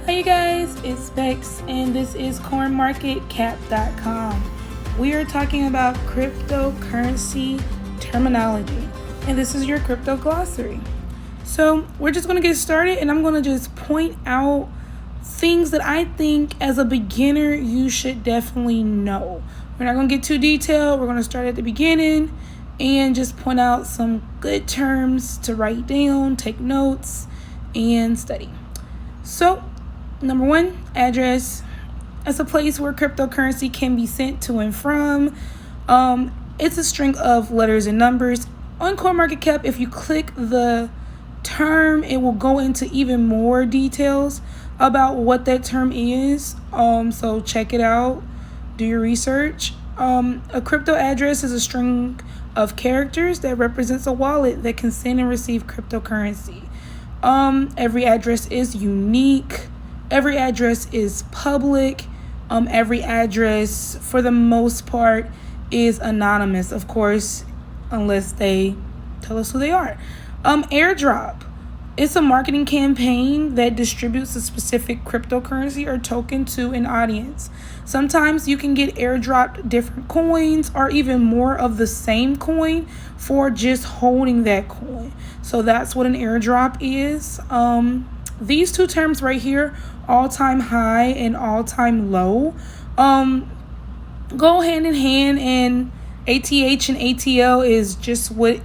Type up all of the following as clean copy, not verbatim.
Hi you guys, it's Bex and this is CoinMarketCap.com. We are talking about cryptocurrency terminology and this is your crypto glossary. So we're just going to get started and I'm going to just point out things that I think as a beginner you should definitely know. We're not going to get too detailed. We're going to start at the beginning and just point out some good terms to write down, take notes, and study. So, number one, address. It's a place where cryptocurrency can be sent to and from. It's a string of letters and numbers. On CoinMarketCap, if you click the term, it will go into even more details about what that term is. So check it out. Do your research. A crypto address is a string of characters that represents a wallet that can send and receive cryptocurrency. Every address is unique. Every address is public. Every address, for the most part, is anonymous, of course, unless they tell us who they are. Airdrop. It's a marketing campaign that distributes a specific cryptocurrency or token to an audience. Sometimes you can get airdropped different coins or even more of the same coin for just holding that coin. So that's what an airdrop is. These two terms right here, all-time high and all-time low, go hand in hand, and ATH and ATL is just what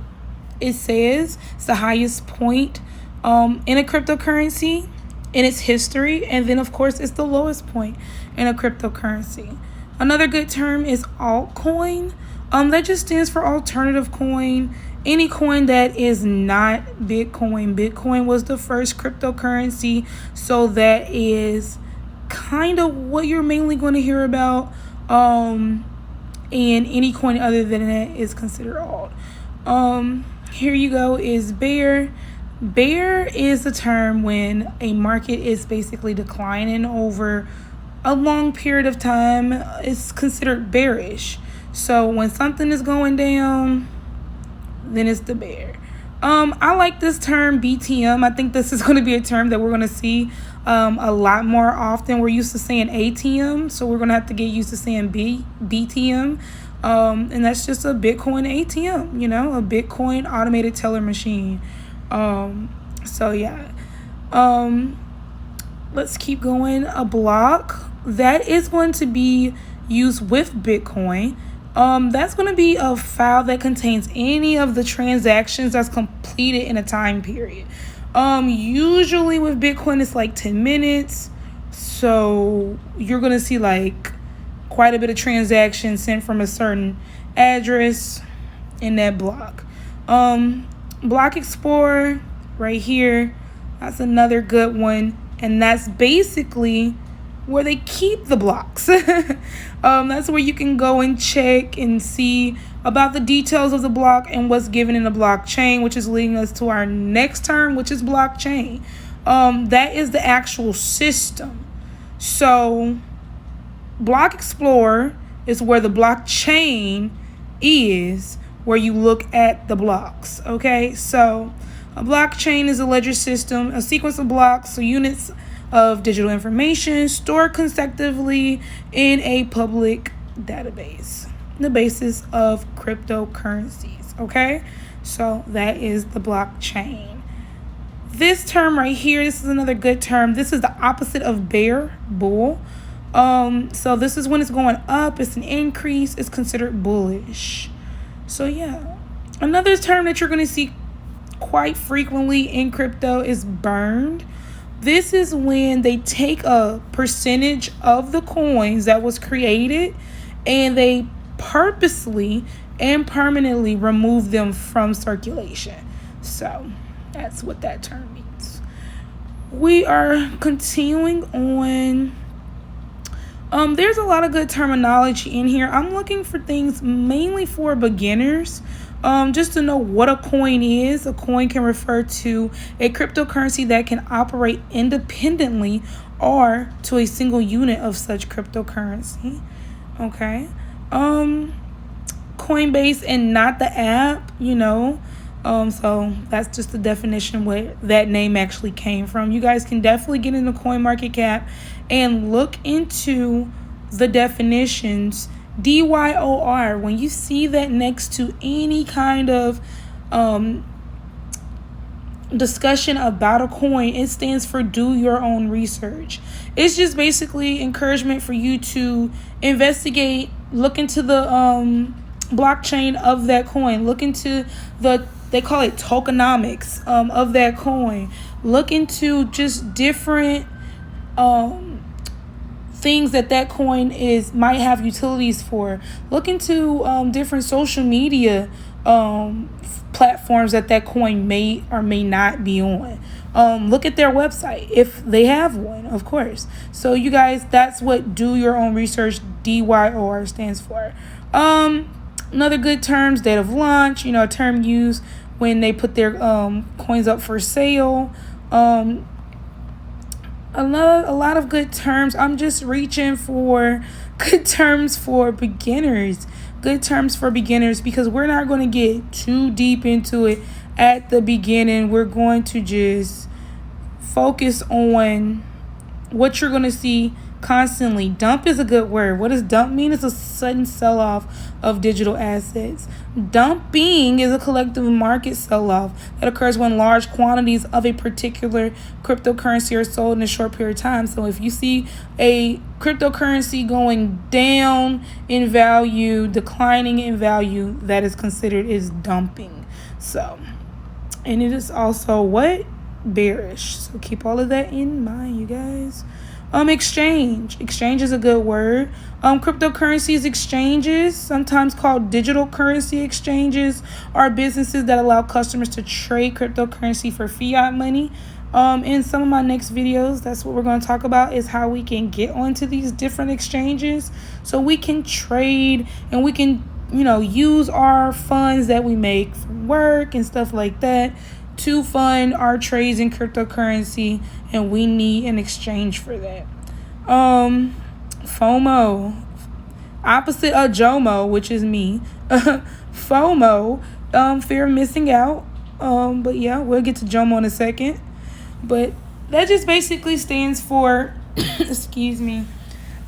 it says. It's the highest point in a cryptocurrency in its history, and then of course it's the lowest point in a cryptocurrency. Another good term is altcoin. That just stands for alternative coin. Any coin that is not Bitcoin. Bitcoin was the first cryptocurrency, so that is kind of what you're mainly going to hear about. And any coin other than that is considered alt. Here you go is bear. Bear is a term when a market is basically declining over a long period of time. It's considered bearish. So when something is going down, then it's the bear. I like this term BTM. I think this is going to be a term that we're going to see a lot more often. We're used to saying ATM, so we're going to have to get used to saying BTM. And that's just a Bitcoin ATM, a Bitcoin automated teller machine. So yeah. Let's keep going. A block, that is going to be used with Bitcoin. That's going to be a file that contains any of the transactions that's completed in a time period. Usually with Bitcoin, it's like 10 minutes. So you're going to see like quite a bit of transactions sent from a certain address in that block. Block Explorer right here. That's another good one. And that's basically where they keep the blocks. That's where you can go and check and see about the details of the block and what's given in the blockchain, which is leading us to our next term, which is blockchain. That is the actual system. So Block Explorer is where the blockchain is, where you look at the blocks. Okay, so a blockchain is a ledger system, a sequence of blocks, so units of digital information stored consecutively in a public database, the basis of cryptocurrencies. Okay, so that is the blockchain. This term right here, this is another good term. This is the opposite of bear, bull. So this is when it's going up, it's an increase, it's considered bullish. So yeah, another term that you're going to see quite frequently in crypto is burned. This is when they take a percentage of the coins that was created and they purposely and permanently remove them from circulation. So that's what that term means. We are continuing on. There's a lot of good terminology in here. I'm looking for things mainly for beginners. Just to know what a coin is. A coin can refer to a cryptocurrency that can operate independently or to a single unit of such cryptocurrency. Okay. Coinbase and not the app, So that's just the definition where that name actually came from. You guys can definitely get into CoinMarketCap and look into the definitions. DYOR, when you see that next to any kind of discussion about a coin, it stands for do your own research. It's just basically encouragement for you to investigate, look into the blockchain of that coin, look into they call it tokenomics of that coin, look into just different things that coin might have utilities for. Look into different social media platforms that coin may or may not be on. Look at their website if they have one, of course. So you guys, that's what do your own research, DYOR, stands for. Another good terms, date of launch, a term used when they put their coins up for sale. A lot of good terms. I'm just reaching for good terms for beginners. Good terms for beginners, because we're not going to get too deep into it at the beginning. We're going to just focus on what you're going to see constantly. Dump is a good word. What does dump mean? It's a sudden sell-off of digital assets. Dumping is a collective market sell-off that occurs when large quantities of a particular cryptocurrency are sold in a short period of time. So if you see a cryptocurrency going down in value, declining in value, that is considered is dumping. So, and it is also what? Bearish. So keep all of that in mind, you guys. Exchange is a good word. Cryptocurrencies exchanges, sometimes called digital currency exchanges, are businesses that allow customers to trade cryptocurrency for fiat money. In some of my next videos, that's what we're going to talk about, is how we can get onto these different exchanges so we can trade and we can, use our funds that we make from work and stuff like that to fund our trades in cryptocurrency, and we need an exchange for that. FOMO, opposite of JOMO, which is me. FOMO, fear of missing out. But yeah, we'll get to JOMO in a second. But that just basically stands for excuse me.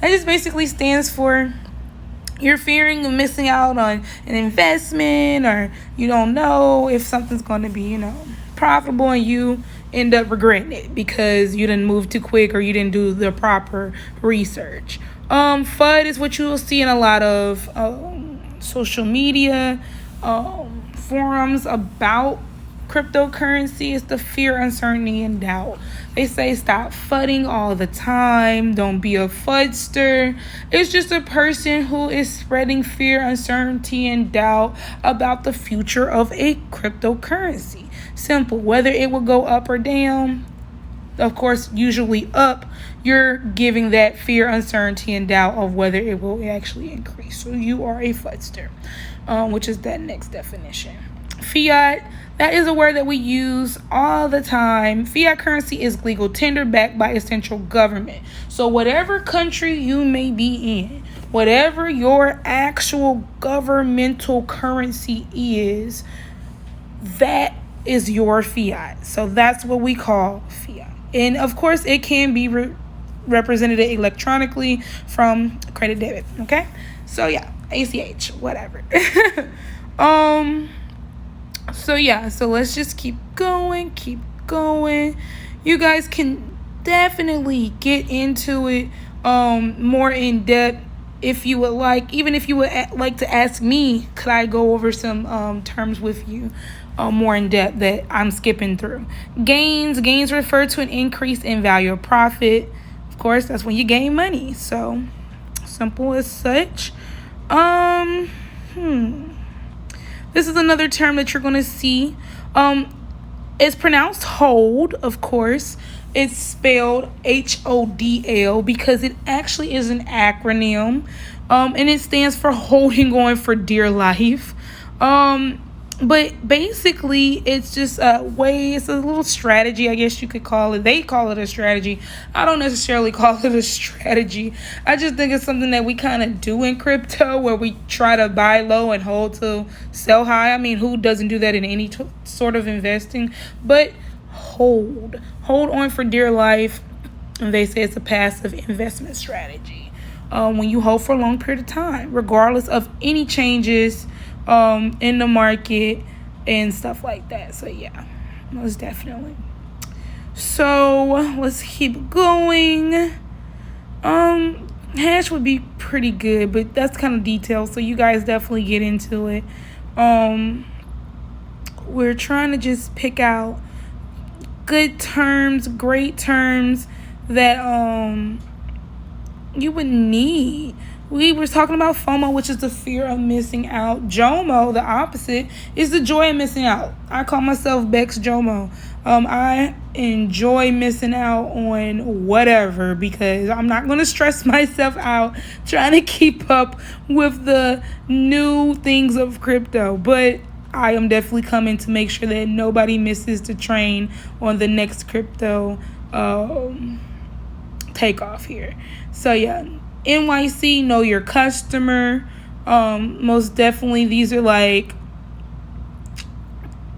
That just basically stands for you're fearing of missing out on an investment, or you don't know if something's going to be, profitable, and you end up regretting it because you didn't move too quick or you didn't do the proper research. FUD is what you will see in a lot of social media forums about cryptocurrency. Is the fear, uncertainty, and doubt. They say stop fudding all the time. Don't be a fudster. It's just a person who is spreading fear, uncertainty, and doubt about the future of a cryptocurrency. Simple. Whether it will go up or down, of course, usually up, you're giving that fear, uncertainty, and doubt of whether it will actually increase. So you are a fudster, which is that next definition. Fiat, that is a word that we use all the time. Fiat currency is legal tender backed by a central government. So whatever country you may be in, whatever your actual governmental currency is, that is your fiat. So that's what we call fiat. And of course, it can be represented electronically from credit debit. Okay? So yeah, ACH, whatever. So let's just keep going. You guys can definitely get into it more in depth if you would like. Even if you would like to ask me, could I go over some terms with you more in depth that I'm skipping through. Gains refer to an increase in value or profit. Of course, that's when you gain money. So simple as such. This is another term that you're going to see. It's pronounced hold, of course. It's spelled HODL because it actually is an acronym. And it stands for holding on for dear life. But basically, it's just a way, it's a little strategy, I guess you could call it. They call it a strategy. I don't necessarily call it a strategy. I just think it's something that we kind of do in crypto, where we try to buy low and hold to sell high. I mean, who doesn't do that in any sort of investing? But hold on for dear life. And they say it's a passive investment strategy. When you hold for a long period of time, regardless of any changes in the market and stuff like that. So yeah, most definitely. So let's keep going. Hash would be pretty good, but that's kind of detailed, so you guys definitely get into it. We're trying to just pick out good terms, great terms that you would need. We were talking about FOMO, which is the fear of missing out. JOMO, the opposite, is the joy of missing out. I call myself Bex JOMO. I enjoy missing out on whatever, because I'm not going to stress myself out trying to keep up with the new things of crypto. But I am definitely coming to make sure that nobody misses the train on the next crypto takeoff here. So yeah, NYC, know your customer. Most definitely, these are like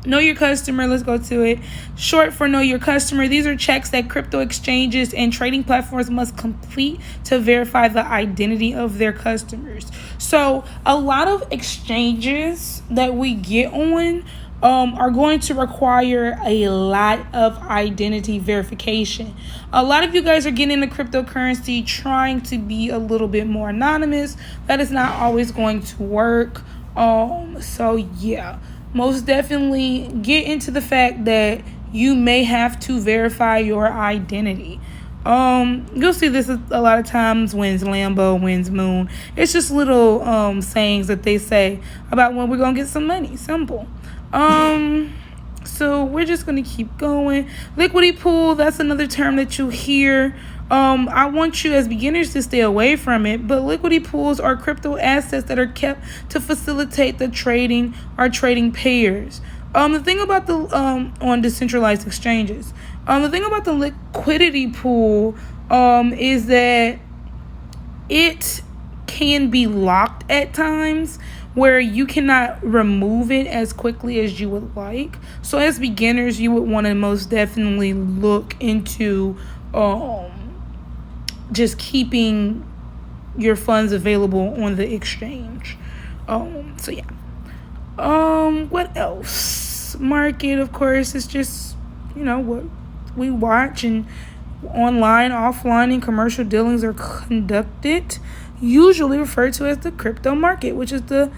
know your customer. Let's go to it. Short for know your customer. These are checks that crypto exchanges and trading platforms must complete to verify the identity of their customers. So a lot of exchanges that we get on are going to require a lot of identity verification. A lot of you guys are getting into cryptocurrency trying to be a little bit more anonymous. That is not always going to work. So yeah, most definitely get into the fact that you may have to verify your identity. You'll see this a lot of times. Wins Lambo, wins Moon. It's just little sayings that they say about when we're gonna get some money. Simple. So we're just gonna keep going. Liquidity pool, that's another term that you hear. I want you as beginners to stay away from it, but liquidity pools are crypto assets that are kept to facilitate the trading or trading pairs. The thing about the on decentralized exchanges, the thing about the liquidity pool is that it can be locked at times, where you cannot remove it as quickly as you would like. So as beginners, you would want to most definitely look into just keeping your funds available on the exchange. So yeah. What else? Market, of course, is just, what we watch, and online, offline, and commercial dealings are conducted, usually referred to as the crypto market, which is the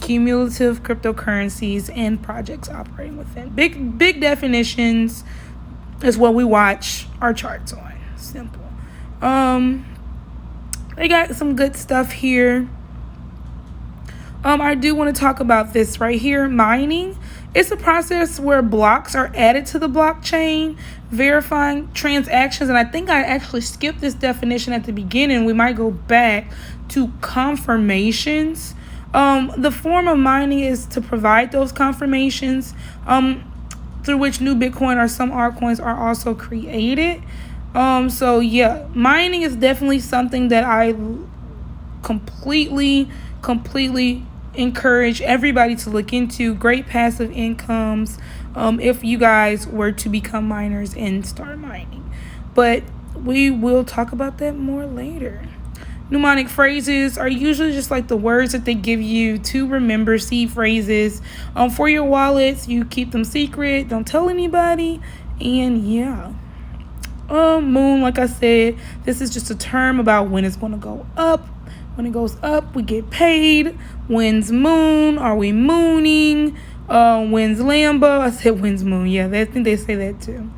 cumulative cryptocurrencies and projects operating within. Big definitions is what we watch our charts on. Simple. They got some good stuff here. I do want to talk about this right here. Mining. It's a process where blocks are added to the blockchain, verifying transactions. And I think I actually skipped this definition at the beginning. We might go back to confirmations. The form of mining is to provide those confirmations through which new Bitcoin or some altcoins are also created. So yeah, mining is definitely something that I completely encourage everybody to look into. Great passive incomes if you guys were to become miners and start mining. But we will talk about that more later. Mnemonic phrases are usually just like the words that they give you to remember. Seed phrases for your wallets. You keep them secret. Don't tell anybody. And yeah. Moon, like I said, this is just a term about when it's going to go up. When it goes up, we get paid. When's moon? Are we mooning? When's Lambo? I said when's moon. Yeah, I think they say that too.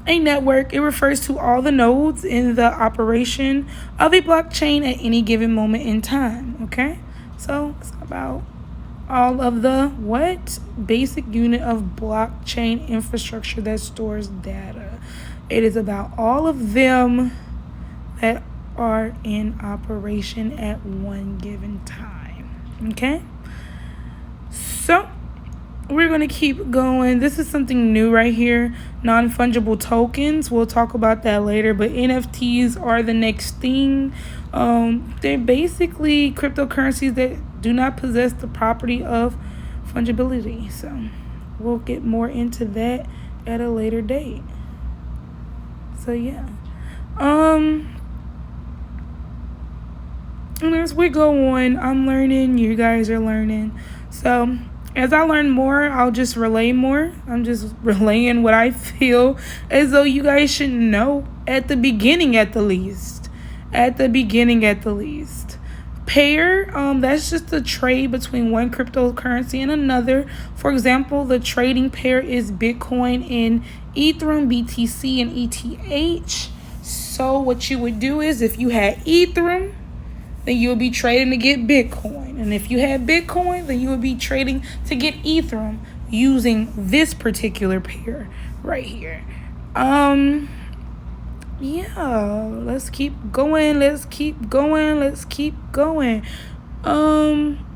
A network, it refers to all the nodes in the operation of a blockchain at any given moment in time. Okay, so it's about all of the basic unit of blockchain infrastructure that stores data. It is about all of them that are in operation at one given time. Okay, So we're going to keep going. This is something new right here. Non-fungible tokens. We'll talk about that later. But NFTs are the next thing. They're basically cryptocurrencies that do not possess the property of fungibility. So we'll get more into that at a later date. So yeah. And as we go on, I'm learning, you guys are learning. So as I learn more, I'll just relay more. I'm just relaying what I feel as though you guys should know at the beginning at the least. At the beginning at the least. Pair, that's just a trade between one cryptocurrency and another. For example, the trading pair is Bitcoin and Ethereum, BTC and ETH. So what you would do is if you had Ethereum, then you would be trading to get Bitcoin. And if you had Bitcoin, then you would be trading to get Ethereum using this particular pair right here. Yeah, let's keep going.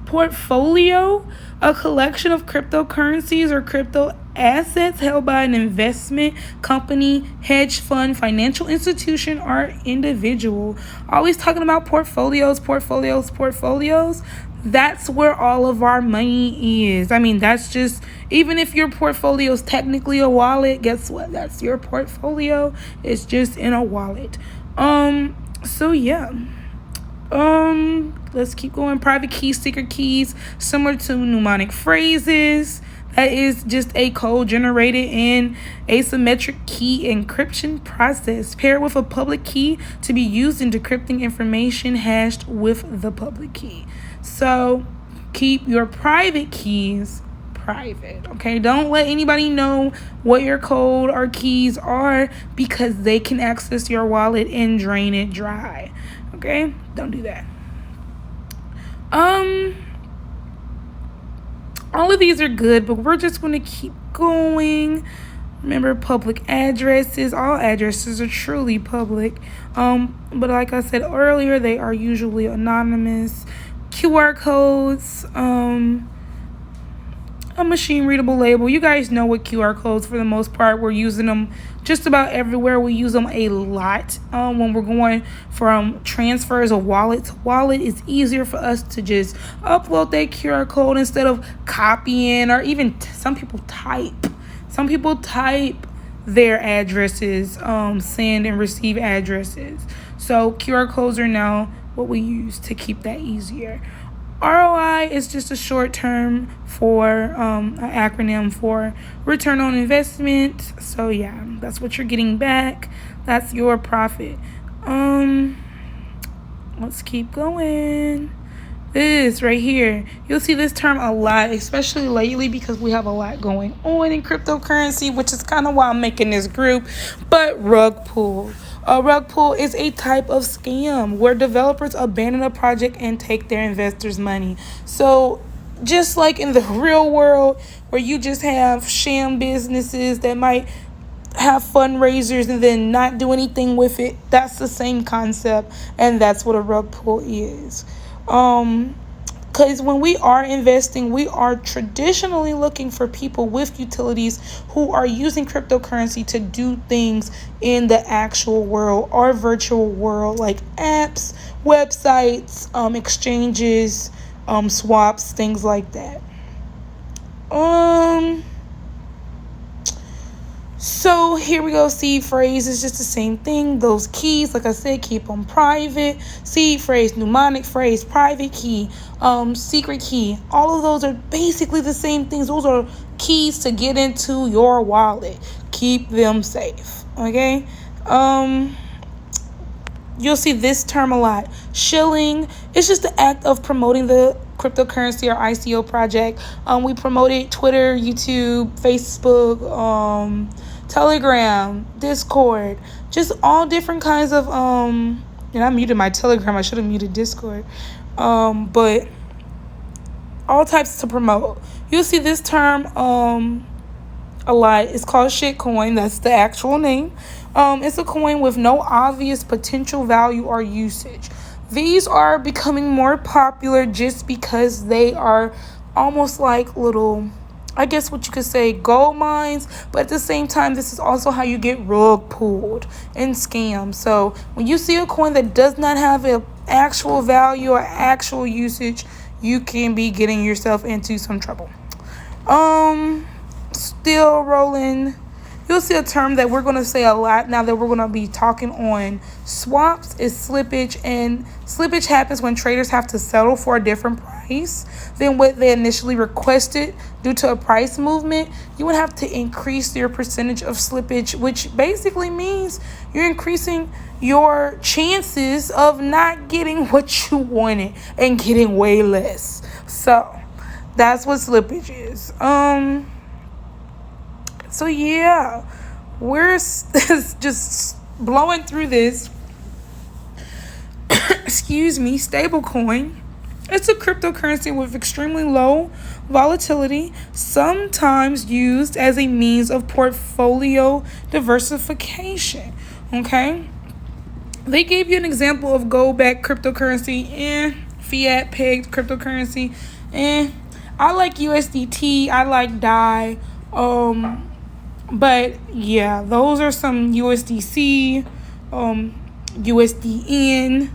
Portfolio, a collection of cryptocurrencies or crypto assets held by an investment company, hedge fund, financial institution, or individual. Always talking about portfolios. That's where all of our money is. I mean, that's just, even if your portfolio is technically a wallet, guess what? That's your portfolio. It's just in a wallet. So yeah. Let's keep going. Private keys, secret keys, similar to mnemonic phrases. That is just a code generated in asymmetric key encryption process paired with a public key to be used in decrypting information hashed with the public key. So keep your private keys private, okay? Don't let anybody know what your code or keys are because they can access your wallet and drain it dry, okay? Don't do that. All of these are good, but we're just going to keep going. Remember, public addresses. All addresses are truly public. But like I said earlier, they are usually anonymous. QR codes, a machine readable label. You guys know what QR codes for the most part. We're using them just about everywhere. We use them a lot when we're going from transfers of wallet to wallet. It's easier for us to just upload that QR code instead of copying, or even some people type their addresses, send and receive addresses. So QR codes are now what we use to keep that easier. ROI is just a short term for an acronym for return on investment. So yeah, that's what you're getting back. That's your profit. Let's keep going. This right here, you'll see this term a lot, especially lately because we have a lot going on in cryptocurrency, which is kind of why I'm making this group. But rug pull. A rug pull is a type of scam where developers abandon a project and take their investors' money. So just like in the real world where you just have sham businesses that might have fundraisers and then not do anything with it, that's the same concept, and that's what a rug pull is. Because when we are investing, we are traditionally looking for people with utilities who are using cryptocurrency to do things in the actual world or virtual world, like apps, websites, exchanges, swaps, things like that. So here we go. Seed phrase is just the same thing. Those keys, like I said, keep them private. Seed phrase, mnemonic phrase, private key, secret key. All of those are basically the same things. Those are keys to get into your wallet. Keep them safe. Okay. You'll see this term a lot. Shilling. It's just the act of promoting the cryptocurrency or ICO project. We promoted Twitter, YouTube, Facebook, Telegram, Discord, just all different kinds of and I muted my Telegram. I should have muted Discord. But all types to promote. You'll see this term a lot. It's called shitcoin. That's the actual name. It's a coin with no obvious potential value or usage. These are becoming more popular just because they are almost like little, I guess what you could say, gold mines, but at the same time, this is also how you get rug pulled and scammed. So when you see a coin that does not have an actual value or actual usage, you can be getting yourself into some trouble. Still rolling. You'll see a term that we're going to say a lot now that we're going to be talking on swaps is slippage. And slippage happens when traders have to settle for a different price than what they initially requested due to a price movement. You would have to increase your percentage of slippage, which basically means you're increasing your chances of not getting what you wanted and getting way less. So that's what slippage is. So yeah, we're just blowing through this. Excuse me, stablecoin. It's a cryptocurrency with extremely low volatility, sometimes used as a means of portfolio diversification. Okay? They gave you an example of gold-backed cryptocurrency, fiat pegged cryptocurrency, I like USDT, I like DAI, but yeah, those are some USDC, USDN,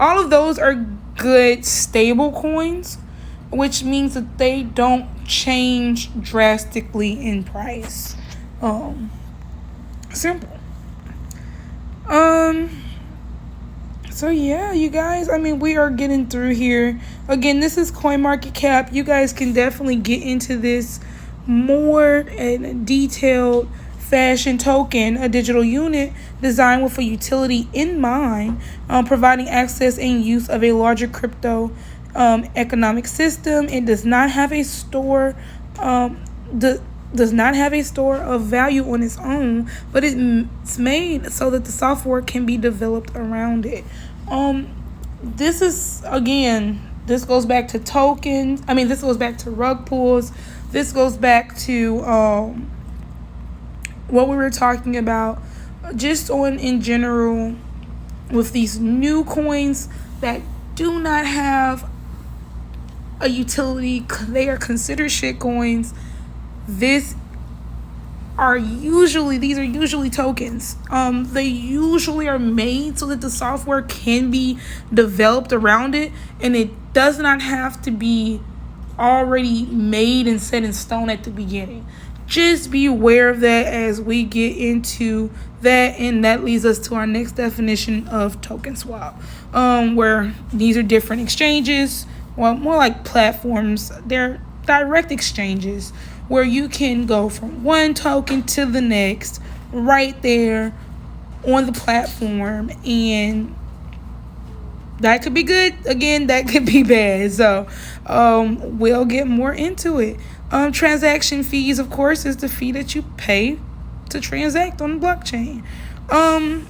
all of those are good stable coins, which means that they don't change drastically in price. Simple. So yeah, you guys, I mean, we are getting through here. Again, this is CoinMarketCap. You guys can definitely get into this more in a detailed fashion. Token, a digital unit designed with a utility in mind, providing access and use of a larger crypto economic system. It does not have a store does not have a store of value on its own, but it's made so that the software can be developed around it. This is, again, this goes back to tokens. I mean, this goes back to rug pulls. This goes back to what we were talking about just on in general with these new coins that do not have a utility. They are considered shit coins. These are usually tokens. They usually are made so that the software can be developed around it, and it does not have to be already made and set in stone at the beginning. Just be aware of that as we get into that, and that leads us to our next definition of token swap, where these are different exchanges, well, more like platforms. They're direct exchanges where you can go from one token to the next right there on the platform, and that could be good. Again, that could be bad. So we'll get more into it. Transaction fees, of course, is the fee that you pay to transact on the blockchain. And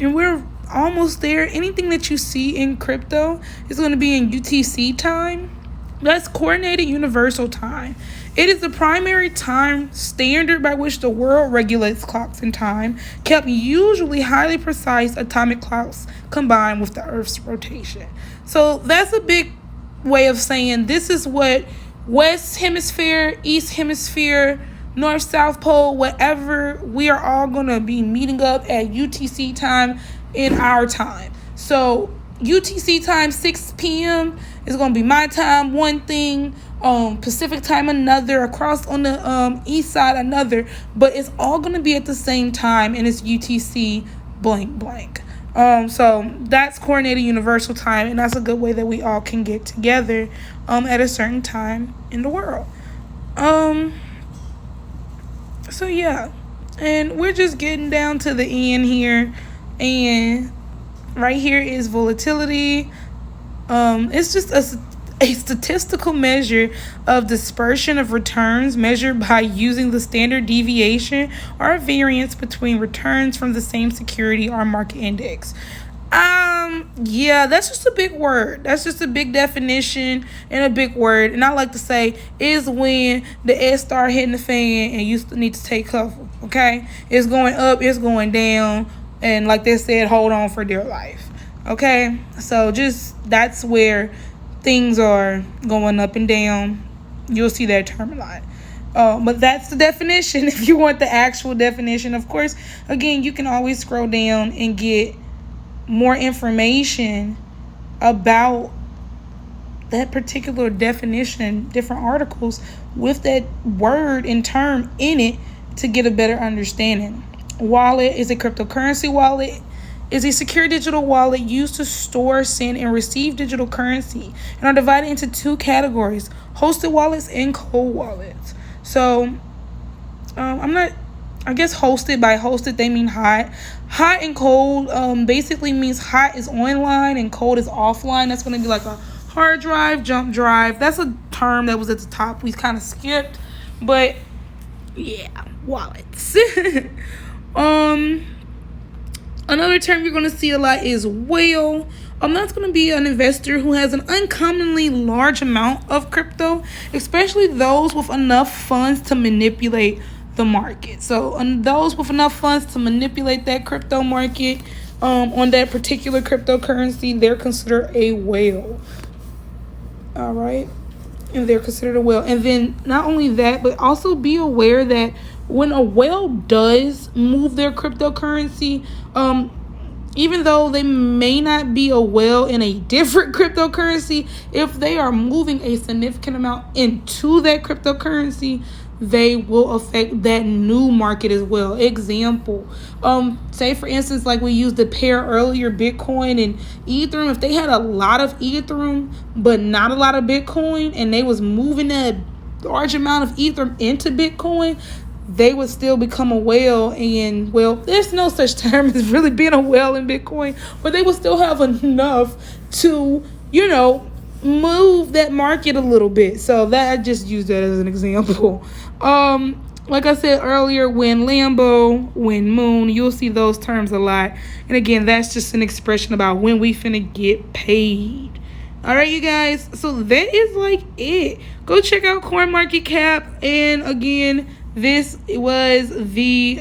we're almost there. Anything that you see in crypto is going to be in UTC time. That's Coordinated Universal Time. It is the primary time standard by which the world regulates clocks and time, kept usually highly precise atomic clocks combined with the Earth's rotation. So that's a big way of saying this is what West Hemisphere, East Hemisphere, North, South Pole, whatever, we are all going to be meeting up at UTC time in our time. So UTC time, 6 p.m. is going to be my time, one thing. Pacific time, another. Across on the east side, another. But it's all going to be at the same time, and it's UTC blank blank. So that's Coordinated Universal Time, and that's a good way that we all can get together at a certain time in the world. So yeah, and we're just getting down to the end here, and right here is volatility. It's just a statistical measure of dispersion of returns measured by using the standard deviation or variance between returns from the same security or market index. Yeah, that's just a big word. That's just a big definition and a big word. And I like to say is when the S start hitting the fan and you need to take cover. Okay, it's going up, it's going down, and like they said, hold on for dear life. Okay, so just that's where things are going up and down, you'll see that term a lot. But that's the definition. If you want the actual definition, of course, again, you can always scroll down and get more information about that particular definition, different articles with that word and term in it to get a better understanding. Wallet is a cryptocurrency wallet. Is a secure digital wallet used to store, send, and receive digital currency, and are divided into two categories: hosted wallets and cold wallets. So, I guess hosted, by hosted they mean hot. Hot and cold basically means hot is online and cold is offline. That's going to be like a hard drive, jump drive. That's a term that was at the top. We kind of skipped, but yeah, wallets. Another term you're going to see a lot is whale. That's going to be an investor who has an uncommonly large amount of crypto, especially those with enough funds to manipulate the market. So those with enough funds to manipulate that crypto market on that particular cryptocurrency, they're considered a whale. All right. And they're considered a whale. And then not only that, but also be aware that when a whale does move their cryptocurrency, even though they may not be a whale in a different cryptocurrency, if they are moving a significant amount into that cryptocurrency, they will affect that new market as well. Example, say for instance, like we used the pair earlier, Bitcoin and Ethereum. If they had a lot of Ethereum but not a lot of Bitcoin, and they was moving that large amount of Ethereum into Bitcoin, they would still become a whale. And well, there's no such term as really being a whale in Bitcoin, but they would still have enough to, move that market a little bit. So that, I just used that as an example. Like I said earlier, when Lambo, when Moon, you'll see those terms a lot. And again, that's just an expression about when we finna get paid. All right, you guys. So that is like it. Go check out CoinMarketCap. And again, this was the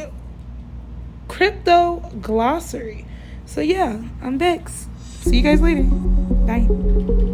crypto glossary. So yeah, I'm Bex. See you guys later. Bye.